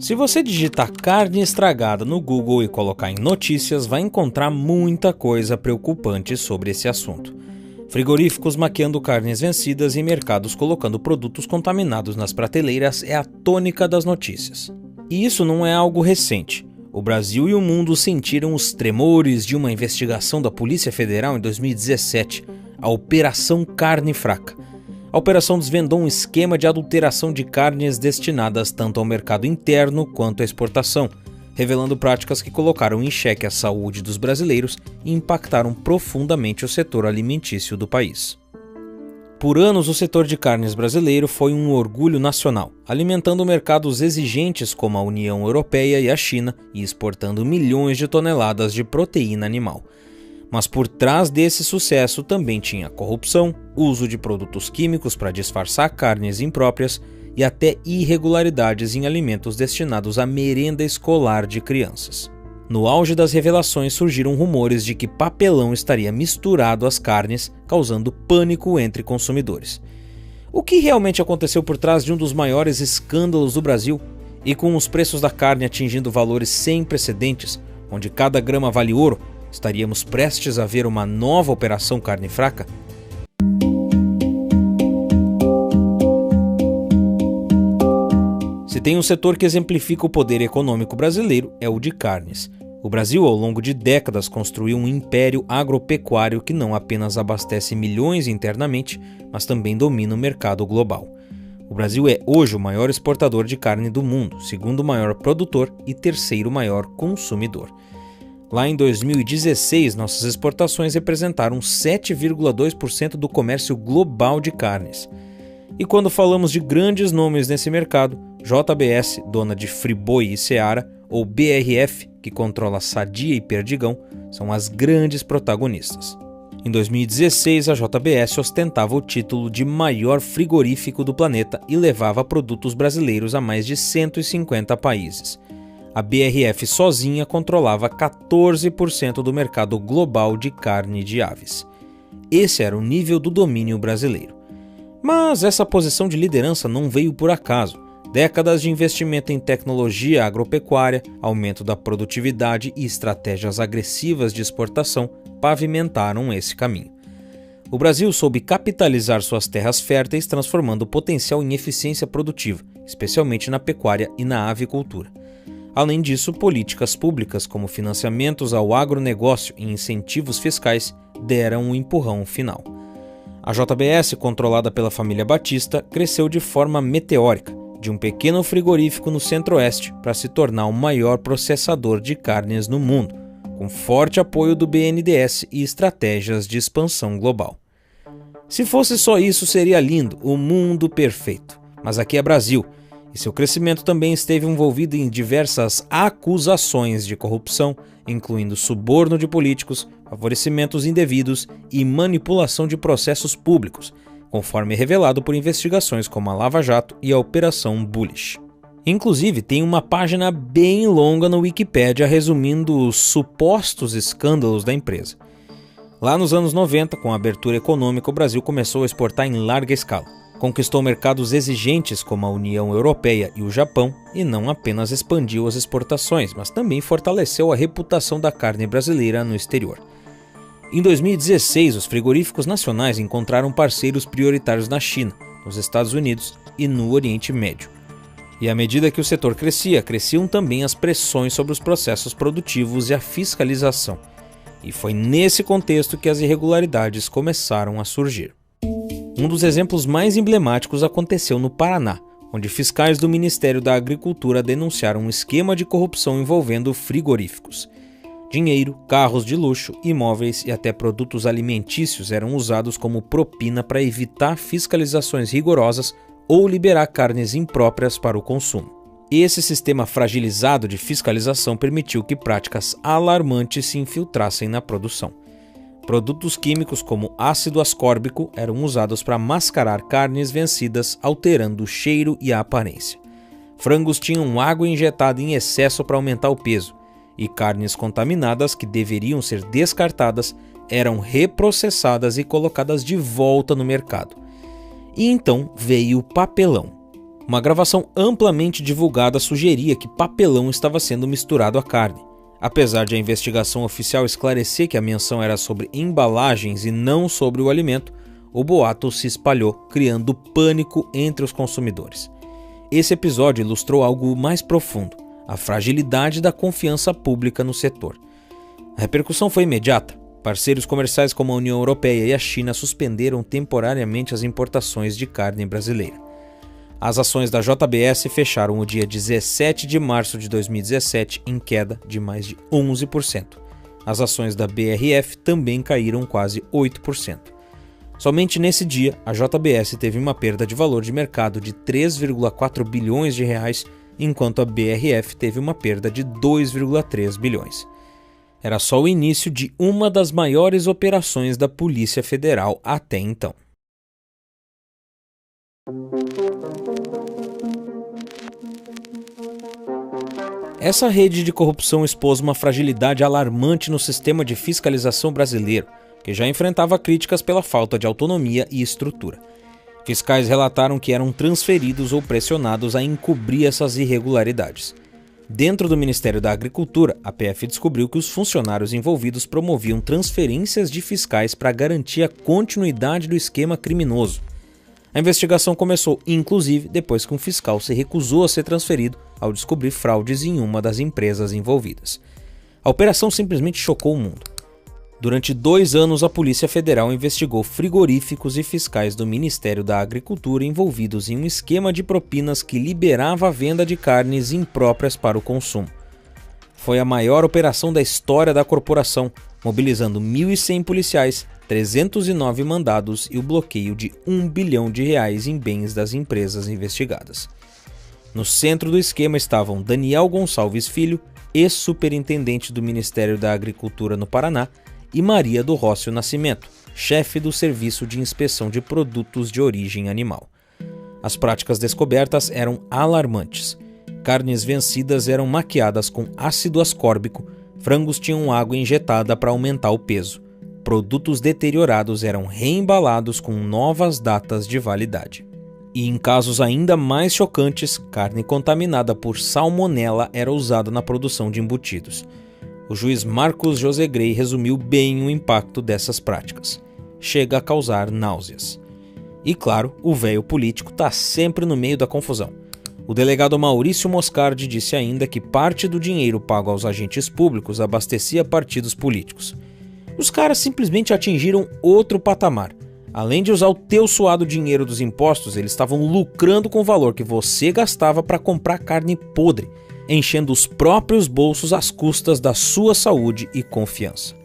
Se você digitar carne estragada no Google e colocar em notícias, vai encontrar muita coisa preocupante sobre esse assunto. Frigoríficos maquiando carnes vencidas e mercados colocando produtos contaminados nas prateleiras é a tônica das notícias. E isso não é algo recente. O Brasil e o mundo sentiram os tremores de uma investigação da Polícia Federal em 2017, a Operação Carne Fraca. A operação desvendou um esquema de adulteração de carnes destinadas tanto ao mercado interno quanto à exportação, revelando práticas que colocaram em xeque a saúde dos brasileiros e impactaram profundamente o setor alimentício do país. Por anos, o setor de carnes brasileiro foi um orgulho nacional, alimentando mercados exigentes como a União Europeia e a China e exportando milhões de toneladas de proteína animal. Mas por trás desse sucesso também tinha corrupção, uso de produtos químicos para disfarçar carnes impróprias e até irregularidades em alimentos destinados à merenda escolar de crianças. No auge das revelações surgiram rumores de que papelão estaria misturado às carnes, causando pânico entre consumidores. O que realmente aconteceu por trás de um dos maiores escândalos do Brasil? E com os preços da carne atingindo valores sem precedentes, onde cada grama vale ouro, estaríamos prestes a ver uma nova Operação Carne Fraca? Se tem um setor que exemplifica o poder econômico brasileiro, é o de carnes. O Brasil, ao longo de décadas, construiu um império agropecuário que não apenas abastece milhões internamente, mas também domina o mercado global. O Brasil é hoje o maior exportador de carne do mundo, segundo maior produtor e terceiro maior consumidor. Lá em 2016, nossas exportações representaram 7,2% do comércio global de carnes. E quando falamos de grandes nomes nesse mercado, JBS, dona de Friboi e Seara, ou BRF, que controla Sadia e Perdigão, são as grandes protagonistas. Em 2016, a JBS ostentava o título de maior frigorífico do planeta e levava produtos brasileiros a mais de 150 países. A BRF sozinha controlava 14% do mercado global de carne de aves. Esse era o nível do domínio brasileiro. Mas essa posição de liderança não veio por acaso. Décadas de investimento em tecnologia agropecuária, aumento da produtividade e estratégias agressivas de exportação pavimentaram esse caminho. O Brasil soube capitalizar suas terras férteis, transformando o potencial em eficiência produtiva, especialmente na pecuária e na avicultura. Além disso, políticas públicas como financiamentos ao agronegócio e incentivos fiscais deram um empurrão final. A JBS, controlada pela família Batista, cresceu de forma meteórica, de um pequeno frigorífico no Centro-Oeste para se tornar o maior processador de carnes no mundo, com forte apoio do BNDES e estratégias de expansão global. Se fosse só isso, seria lindo, o mundo perfeito. Mas aqui é Brasil, e seu crescimento também esteve envolvido em diversas acusações de corrupção, incluindo suborno de políticos, favorecimentos indevidos e manipulação de processos públicos, conforme revelado por investigações como a Lava Jato e a Operação Bullish. Inclusive, tem uma página bem longa no Wikipédia resumindo os supostos escândalos da empresa. Lá nos anos 90, com a abertura econômica, o Brasil começou a exportar em larga escala. Conquistou mercados exigentes como a União Europeia e o Japão e não apenas expandiu as exportações, mas também fortaleceu a reputação da carne brasileira no exterior. Em 2016, os frigoríficos nacionais encontraram parceiros prioritários na China, nos Estados Unidos e no Oriente Médio. E à medida que o setor crescia, cresciam também as pressões sobre os processos produtivos e a fiscalização. E foi nesse contexto que as irregularidades começaram a surgir. Um dos exemplos mais emblemáticos aconteceu no Paraná, onde fiscais do Ministério da Agricultura denunciaram um esquema de corrupção envolvendo frigoríficos. Dinheiro, carros de luxo, imóveis e até produtos alimentícios eram usados como propina para evitar fiscalizações rigorosas ou liberar carnes impróprias para o consumo. Esse sistema fragilizado de fiscalização permitiu que práticas alarmantes se infiltrassem na produção. Produtos químicos como ácido ascórbico eram usados para mascarar carnes vencidas, alterando o cheiro e a aparência. Frangos tinham água injetada em excesso para aumentar o peso, e carnes contaminadas que deveriam ser descartadas eram reprocessadas e colocadas de volta no mercado. E então veio o papelão. Uma gravação amplamente divulgada sugeria que papelão estava sendo misturado à carne. Apesar de a investigação oficial esclarecer que a menção era sobre embalagens e não sobre o alimento, o boato se espalhou, criando pânico entre os consumidores. Esse episódio ilustrou algo mais profundo: a fragilidade da confiança pública no setor. A repercussão foi imediata. Parceiros comerciais como a União Europeia e a China suspenderam temporariamente as importações de carne brasileira. As ações da JBS fecharam o dia 17 de março de 2017 em queda de mais de 11%. As ações da BRF também caíram quase 8%. Somente nesse dia, a JBS teve uma perda de valor de mercado de 3,4 bilhões de reais, enquanto a BRF teve uma perda de 2,3 bilhões. Era só o início de uma das maiores operações da Polícia Federal até então. Essa rede de corrupção expôs uma fragilidade alarmante no sistema de fiscalização brasileiro, que já enfrentava críticas pela falta de autonomia e estrutura. Fiscais relataram que eram transferidos ou pressionados a encobrir essas irregularidades. Dentro do Ministério da Agricultura, a PF descobriu que os funcionários envolvidos promoviam transferências de fiscais para garantir a continuidade do esquema criminoso. A investigação começou, inclusive, depois que um fiscal se recusou a ser transferido ao descobrir fraudes em uma das empresas envolvidas. A operação simplesmente chocou o mundo. Durante 2 anos, a Polícia Federal investigou frigoríficos e fiscais do Ministério da Agricultura envolvidos em um esquema de propinas que liberava a venda de carnes impróprias para o consumo. Foi a maior operação da história da corporação, mobilizando 1.100 policiais, 309 mandados e o bloqueio de R$1 bilhão em bens das empresas investigadas. No centro do esquema estavam Daniel Gonçalves Filho, ex-superintendente do Ministério da Agricultura no Paraná, e Maria do Rócio Nascimento, chefe do Serviço de Inspeção de Produtos de Origem Animal. As práticas descobertas eram alarmantes. Carnes vencidas eram maquiadas com ácido ascórbico, frangos tinham água injetada para aumentar o peso. Produtos deteriorados eram reembalados com novas datas de validade. E em casos ainda mais chocantes, carne contaminada por salmonela era usada na produção de embutidos. O juiz Marcos José Grey resumiu bem o impacto dessas práticas. Chega a causar náuseas. E claro, o velho político está sempre no meio da confusão. O delegado Maurício Moscardi disse ainda que parte do dinheiro pago aos agentes públicos abastecia partidos políticos. Os caras simplesmente atingiram outro patamar. Além de usar o teu suado dinheiro dos impostos, eles estavam lucrando com o valor que você gastava para comprar carne podre, enchendo os próprios bolsos às custas da sua saúde e confiança.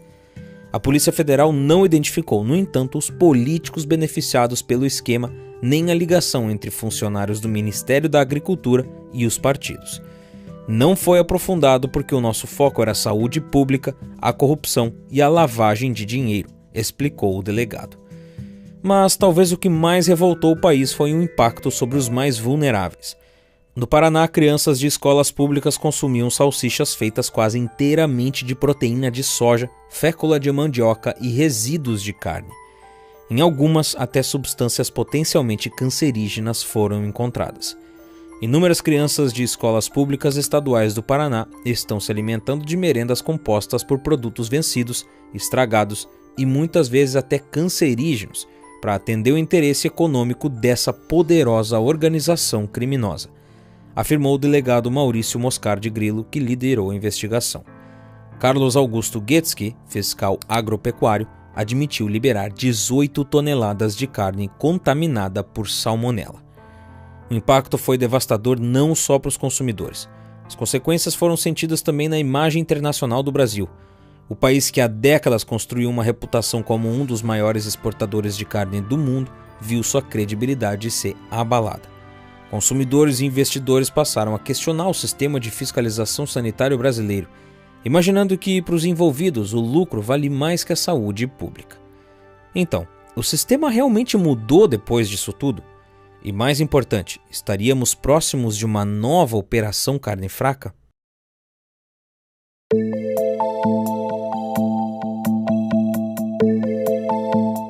A Polícia Federal não identificou, no entanto, os políticos beneficiados pelo esquema, nem a ligação entre funcionários do Ministério da Agricultura e os partidos. Não foi aprofundado porque o nosso foco era a saúde pública, a corrupção e a lavagem de dinheiro, explicou o delegado. Mas talvez o que mais revoltou o país foi o impacto sobre os mais vulneráveis. No Paraná, crianças de escolas públicas consumiam salsichas feitas quase inteiramente de proteína de soja, fécula de mandioca e resíduos de carne. Em algumas, até substâncias potencialmente cancerígenas foram encontradas. Inúmeras crianças de escolas públicas estaduais do Paraná estão se alimentando de merendas compostas por produtos vencidos, estragados e muitas vezes até cancerígenos, para atender o interesse econômico dessa poderosa organização criminosa, afirmou o delegado Maurício Moscardi Grillo, que liderou a investigação. Carlos Augusto Guetzky, fiscal agropecuário, admitiu liberar 18 toneladas de carne contaminada por salmonela. O impacto foi devastador não só para os consumidores. As consequências foram sentidas também na imagem internacional do Brasil. O país que há décadas construiu uma reputação como um dos maiores exportadores de carne do mundo viu sua credibilidade ser abalada. Consumidores e investidores passaram a questionar o sistema de fiscalização sanitário brasileiro, imaginando que, para os envolvidos, o lucro vale mais que a saúde pública. Então, o sistema realmente mudou depois disso tudo? E mais importante, estaríamos próximos de uma nova Operação Carne Fraca?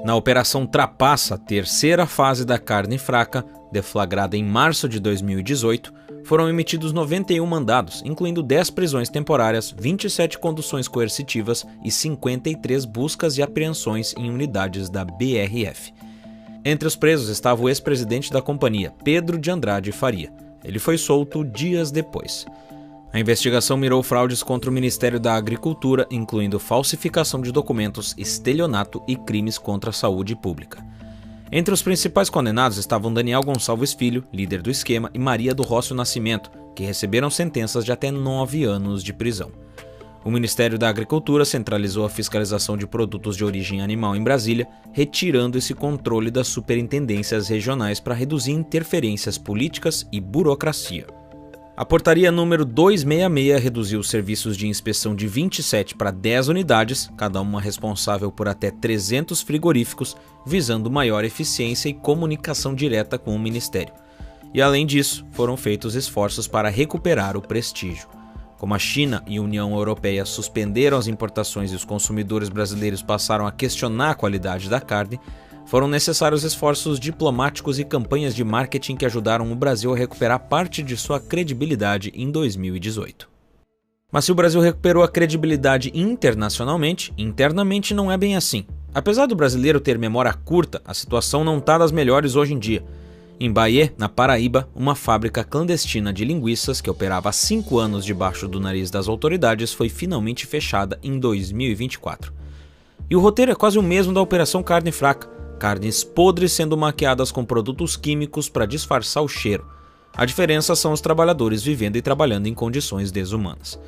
Na Operação Trapaça, terceira fase da Carne Fraca, deflagrada em março de 2018, foram emitidos 91 mandados, incluindo 10 prisões temporárias, 27 conduções coercitivas e 53 buscas e apreensões em unidades da BRF. Entre os presos estava o ex-presidente da companhia, Pedro de Andrade Faria. Ele foi solto dias depois. A investigação mirou fraudes contra o Ministério da Agricultura, incluindo falsificação de documentos, estelionato e crimes contra a saúde pública. Entre os principais condenados estavam Daniel Gonçalves Filho, líder do esquema, e Maria do Rócio Nascimento, que receberam sentenças de até 9 anos de prisão. O Ministério da Agricultura centralizou a fiscalização de produtos de origem animal em Brasília, retirando esse controle das superintendências regionais para reduzir interferências políticas e burocracia. A portaria número 266 reduziu os serviços de inspeção de 27 para 10 unidades, cada uma responsável por até 300 frigoríficos, visando maior eficiência e comunicação direta com o Ministério. E além disso, foram feitos esforços para recuperar o prestígio. Como a China e a União Europeia suspenderam as importações e os consumidores brasileiros passaram a questionar a qualidade da carne, foram necessários esforços diplomáticos e campanhas de marketing que ajudaram o Brasil a recuperar parte de sua credibilidade em 2018. Mas se o Brasil recuperou a credibilidade internacionalmente, internamente não é bem assim. Apesar do brasileiro ter memória curta, a situação não está das melhores hoje em dia. Em Bahia, na Paraíba, uma fábrica clandestina de linguiças que operava há 5 anos debaixo do nariz das autoridades foi finalmente fechada em 2024. E o roteiro é quase o mesmo da Operação Carne Fraca. Carnes podres sendo maquiadas com produtos químicos para disfarçar o cheiro. A diferença são os trabalhadores vivendo e trabalhando em condições desumanas.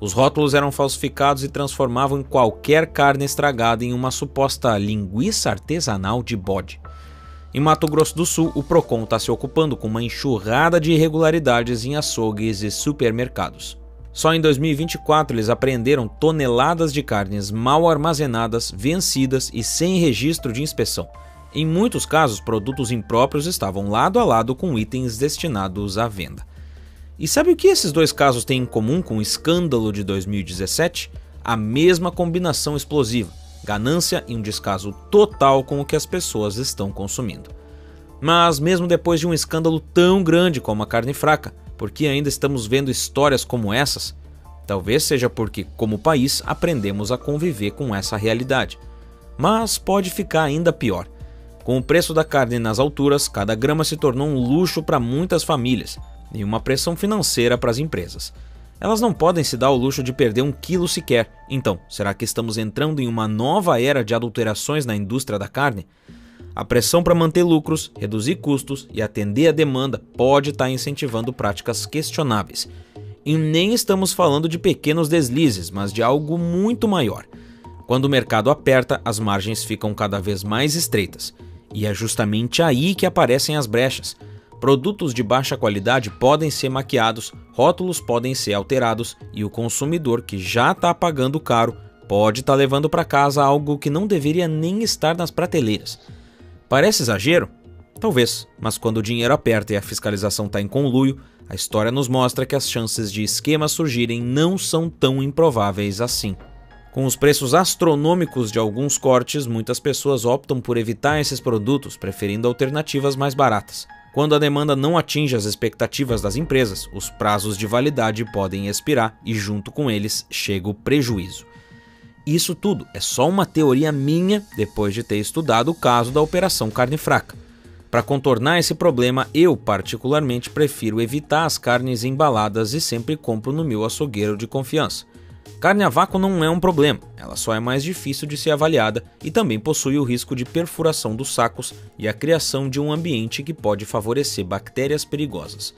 Os rótulos eram falsificados e transformavam qualquer carne estragada em uma suposta linguiça artesanal de bode. Em Mato Grosso do Sul, o Procon está se ocupando com uma enxurrada de irregularidades em açougues e supermercados. Só em 2024 eles apreenderam toneladas de carnes mal armazenadas, vencidas e sem registro de inspeção. Em muitos casos, produtos impróprios estavam lado a lado com itens destinados à venda. E sabe o que esses dois casos têm em comum com o escândalo de 2017? A mesma combinação explosiva: ganância e um descaso total com o que as pessoas estão consumindo. Mas mesmo depois de um escândalo tão grande como a carne fraca, por que ainda estamos vendo histórias como essas? Talvez seja porque, como país, aprendemos a conviver com essa realidade. Mas pode ficar ainda pior. Com o preço da carne nas alturas, cada grama se tornou um luxo para muitas famílias e uma pressão financeira para as empresas. Elas não podem se dar o luxo de perder 1 quilo sequer. Então, será que estamos entrando em uma nova era de adulterações na indústria da carne? A pressão para manter lucros, reduzir custos e atender a demanda pode estar incentivando práticas questionáveis. E nem estamos falando de pequenos deslizes, mas de algo muito maior. Quando o mercado aperta, as margens ficam cada vez mais estreitas. E é justamente aí que aparecem as brechas. Produtos de baixa qualidade podem ser maquiados, rótulos podem ser alterados e o consumidor, que já está pagando caro, pode estar levando para casa algo que não deveria nem estar nas prateleiras. Parece exagero? Talvez, mas quando o dinheiro aperta e a fiscalização está em conluio, a história nos mostra que as chances de esquemas surgirem não são tão improváveis assim. Com os preços astronômicos de alguns cortes, muitas pessoas optam por evitar esses produtos, preferindo alternativas mais baratas. Quando a demanda não atinge as expectativas das empresas, os prazos de validade podem expirar e junto com eles chega o prejuízo. Isso tudo é só uma teoria minha depois de ter estudado o caso da Operação Carne Fraca. Para contornar esse problema, eu particularmente prefiro evitar as carnes embaladas e sempre compro no meu açougueiro de confiança. Carne a vácuo não é um problema, ela só é mais difícil de ser avaliada e também possui o risco de perfuração dos sacos e a criação de um ambiente que pode favorecer bactérias perigosas.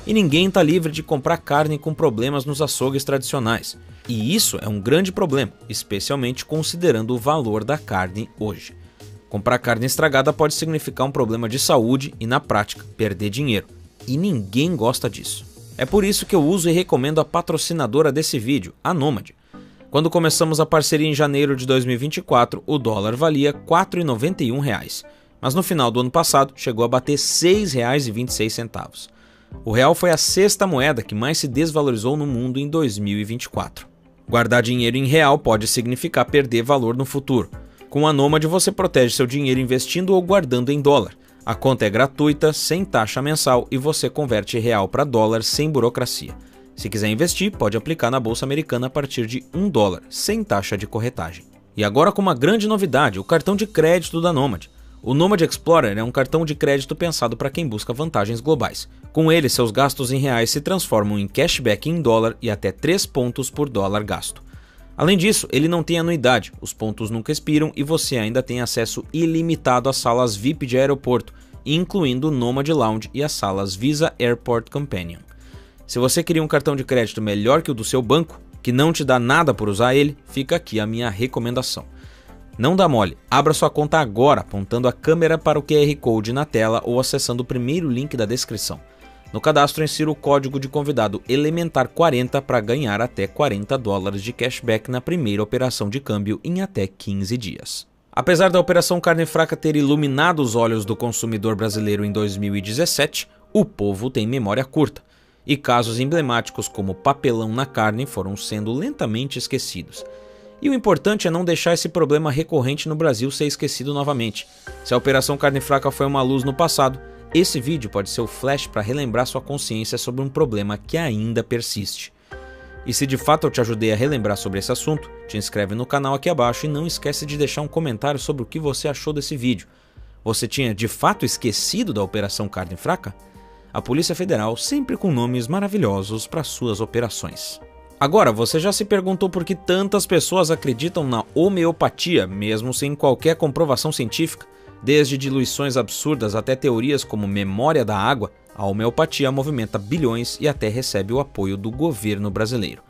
E ninguém está livre de comprar carne com problemas nos açougues tradicionais. E isso é um grande problema, especialmente considerando o valor da carne hoje. Comprar carne estragada pode significar um problema de saúde e, na prática, perder dinheiro. E ninguém gosta disso. É por isso que eu uso e recomendo a patrocinadora desse vídeo, a Nomad. Quando começamos a parceria em janeiro de 2024, o dólar valia R$ 4,91, mas no final do ano passado chegou a bater R$ 6,26. O real foi a 6ª moeda que mais se desvalorizou no mundo em 2024. Guardar dinheiro em real pode significar perder valor no futuro. Com a Nomad você protege seu dinheiro investindo ou guardando em dólar. A conta é gratuita, sem taxa mensal e você converte real para dólar sem burocracia. Se quiser investir, pode aplicar na Bolsa Americana a partir de $1, sem taxa de corretagem. E agora com uma grande novidade, o cartão de crédito da Nomad. O Nomad Explorer é um cartão de crédito pensado para quem busca vantagens globais. Com ele, seus gastos em reais se transformam em cashback em dólar e até 3 pontos por dólar gasto. Além disso, ele não tem anuidade, os pontos nunca expiram e você ainda tem acesso ilimitado às salas VIP de aeroporto, incluindo o Nomad Lounge e as salas Visa Airport Companion. Se você queria um cartão de crédito melhor que o do seu banco, que não te dá nada por usar ele, fica aqui a minha recomendação. Não dá mole, abra sua conta agora apontando a câmera para o QR Code na tela ou acessando o primeiro link da descrição. No cadastro, insira o código de convidado Elementar40 para ganhar até $40 de cashback na primeira operação de câmbio em até 15 dias. Apesar da Operação Carne Fraca ter iluminado os olhos do consumidor brasileiro em 2017, o povo tem memória curta. E casos emblemáticos como papelão na carne foram sendo lentamente esquecidos. E o importante é não deixar esse problema recorrente no Brasil ser esquecido novamente. Se a Operação Carne Fraca foi uma luz no passado, esse vídeo pode ser o flash para relembrar sua consciência sobre um problema que ainda persiste. E se de fato eu te ajudei a relembrar sobre esse assunto, te inscreve no canal aqui abaixo e não esquece de deixar um comentário sobre o que você achou desse vídeo. Você tinha de fato esquecido da Operação Carne Fraca? A Polícia Federal sempre com nomes maravilhosos para suas operações. Agora, você já se perguntou por que tantas pessoas acreditam na homeopatia, mesmo sem qualquer comprovação científica? Desde diluições absurdas até teorias como memória da água, a homeopatia movimenta bilhões e até recebe o apoio do governo brasileiro.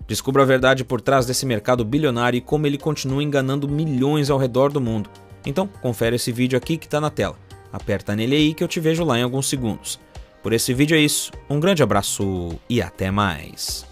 Descubra a verdade por trás desse mercado bilionário e como ele continua enganando milhões ao redor do mundo. Então, confere esse vídeo aqui que está na tela. Aperta nele aí que eu te vejo lá em alguns segundos. Por esse vídeo é isso, um grande abraço e até mais.